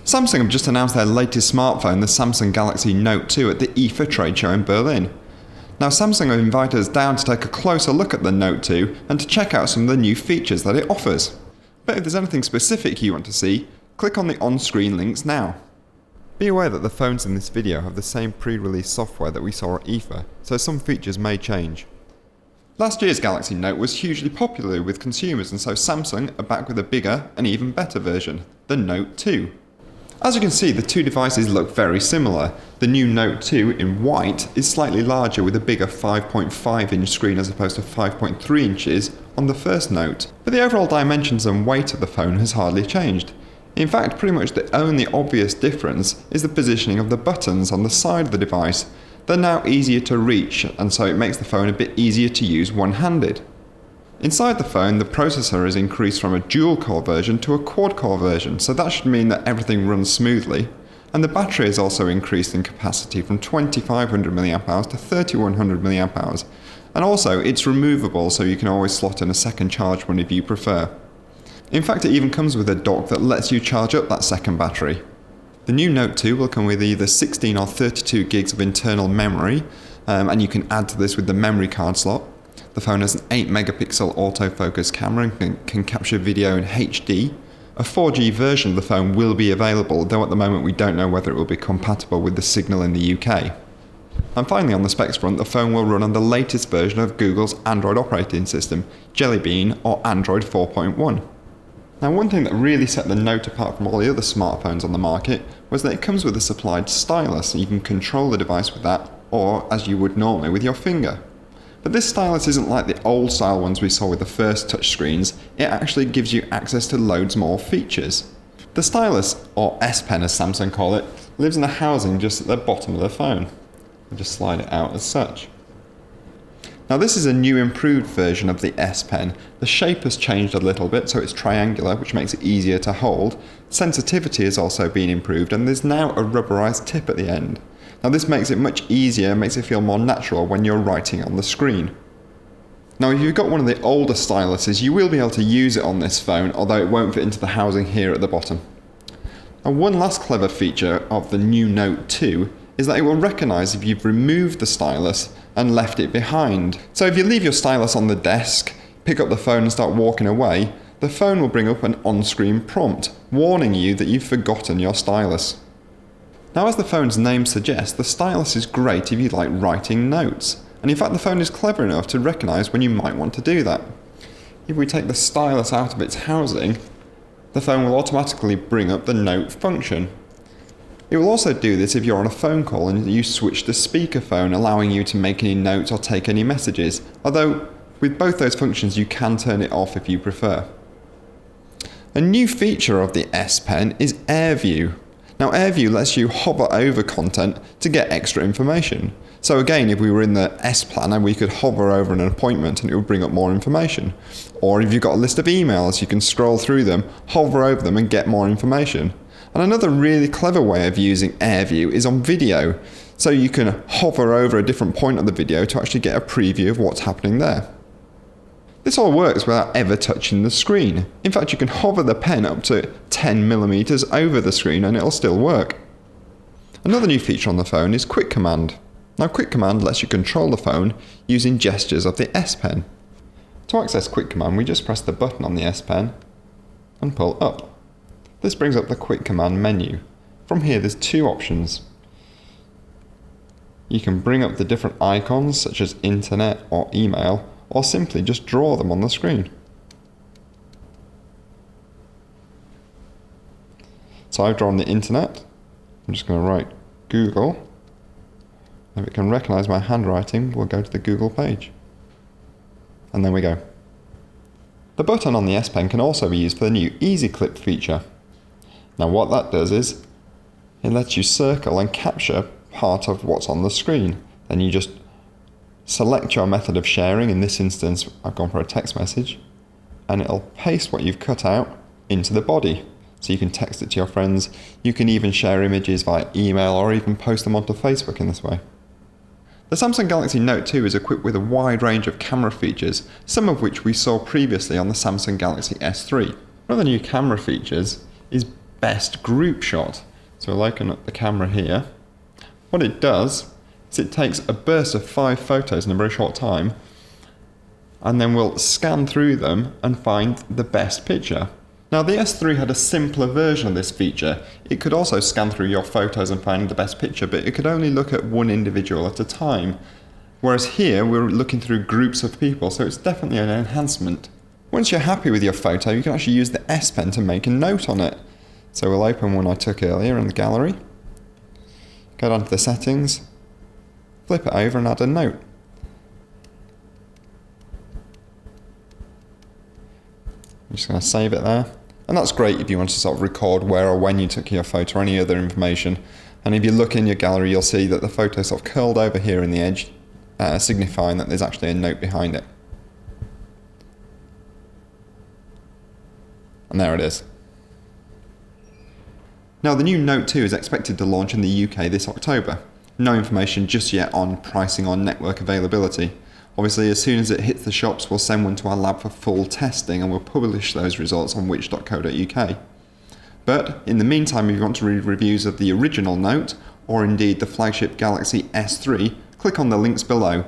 Samsung have just announced their latest smartphone, the Samsung Galaxy Note 2, at the IFA trade show in Berlin. Now, Samsung have invited us down to take a closer look at the Note 2 and to check out some of the new features that it offers. But if there's anything specific you want to see, click on the on-screen links now. Be aware that the phones in this video have the same pre-release software that we saw at IFA, so some features may change. Last year's Galaxy Note was hugely popular with consumers, and so Samsung are back with a bigger and even better version, the Note 2. As you can see, the two devices look very similar. The new Note 2 in white is slightly larger with a bigger 5.5-inch screen as opposed to 5.3 inches on the first Note. But the overall dimensions and weight of the phone has hardly changed. In fact, pretty much the only obvious difference is the positioning of the buttons on the side of the device. They're now easier to reach, and so it makes the phone a bit easier to use one-handed. Inside the phone, the processor is increased from a dual-core version to a quad-core version, so that should mean that everything runs smoothly. And the battery is also increased in capacity from 2500 mAh to 3100 mAh. And also, it's removable, so you can always slot in a second charge whenever you prefer. In fact, it even comes with a dock that lets you charge up that second battery. The new Note 2 will come with either 16 or 32 gigs of internal memory, and you can add to this with the memory card slot. The phone has an 8-megapixel autofocus camera and can capture video in HD. A 4G version of the phone will be available, though at the moment we don't know whether it will be compatible with the signal in the UK. And finally, on the specs front, the phone will run on the latest version of Google's Android operating system, Jelly Bean or Android 4.1. Now, one thing that really set the Note apart from all the other smartphones on the market was that it comes with a supplied stylus, and you can control the device with that, or as you would normally with your finger. But this stylus isn't like the old style ones we saw with the first touchscreens. It actually gives you access to loads more features. The stylus, or S Pen as Samsung call it, lives in a housing just at the bottom of the phone. I'll just slide it out as such. Now, this is a new improved version of the S Pen. The shape has changed a little bit, so it's triangular, which makes it easier to hold. Sensitivity has also been improved, and there's now a rubberized tip at the end. Now, this makes it much easier, makes it feel more natural when you're writing on the screen. Now, if you've got one of the older styluses, you will be able to use it on this phone, although it won't fit into the housing here at the bottom. And one last clever feature of the new Note 2 is that it will recognise if you've removed the stylus and left it behind. So if you leave your stylus on the desk, pick up the phone and start walking away, the phone will bring up an on-screen prompt warning you that you've forgotten your stylus. Now, as the phone's name suggests, the stylus is great if you like writing notes, and in fact the phone is clever enough to recognise when you might want to do that. If we take the stylus out of its housing, the phone will automatically bring up the note function. It will also do this if you're on a phone call and you switch to speakerphone, allowing you to make any notes or take any messages, although with both those functions you can turn it off if you prefer. A new feature of the S Pen is Air View. Now, Air View lets you hover over content to get extra information. So again, if we were in the S Planner, we could hover over an appointment and it would bring up more information. Or if you've got a list of emails, you can scroll through them, hover over them and get more information. And another really clever way of using Air View is on video. So you can hover over a different point of the video to actually get a preview of what's happening there. This all works without ever touching the screen. In fact, you can hover the pen up to 10mm over the screen and it'll still work. Another new feature on the phone is Quick Command. Now, Quick Command lets you control the phone using gestures of the S Pen. To access Quick Command, we just press the button on the S Pen and pull up. This brings up the Quick Command menu. From here, there's two options. You can bring up the different icons such as internet or email, or simply just draw them on the screen. So I've drawn the internet. I'm just going to write Google. If it can recognise my handwriting, we'll go to the Google page. And there we go. The button on the S Pen can also be used for the new Easy Clip feature. Now, what that does is it lets you circle and capture part of what's on the screen. Then you just select your method of sharing. In this instance, I've gone for a text message, and it'll paste what you've cut out into the body. So you can text it to your friends. You can even share images via email or even post them onto Facebook in this way. The Samsung Galaxy Note 2 is equipped with a wide range of camera features, some of which we saw previously on the Samsung Galaxy S3. One of the new camera features is best group shot. So we'll open up the camera here. What it does is it takes a burst of 5 photos in a very short time, and then we'll scan through them and find the best picture. Now the S3 had a simpler version of this feature. It could also scan through your photos and find the best picture, but it could only look at one individual at a time. Whereas here we're looking through groups of people, so it's definitely an enhancement. Once you're happy with your photo, you can actually use the S Pen to make a note on it. So we'll open one I took earlier in the gallery, go down to the settings, flip it over and add a note. I'm just going to save it there. And that's great if you want to sort of record where or when you took your photo or any other information. And if you look in your gallery, you'll see that the photo sort of curled over here in the edge, signifying that there's actually a note behind it. And there it is. Now the new Note 2 is expected to launch in the UK this October. No information just yet on pricing or network availability. Obviously, as soon as it hits the shops, we'll send one to our lab for full testing and we'll publish those results on which.co.uk. But in the meantime, if you want to read reviews of the original Note, or indeed the flagship Galaxy S3, click on the links below.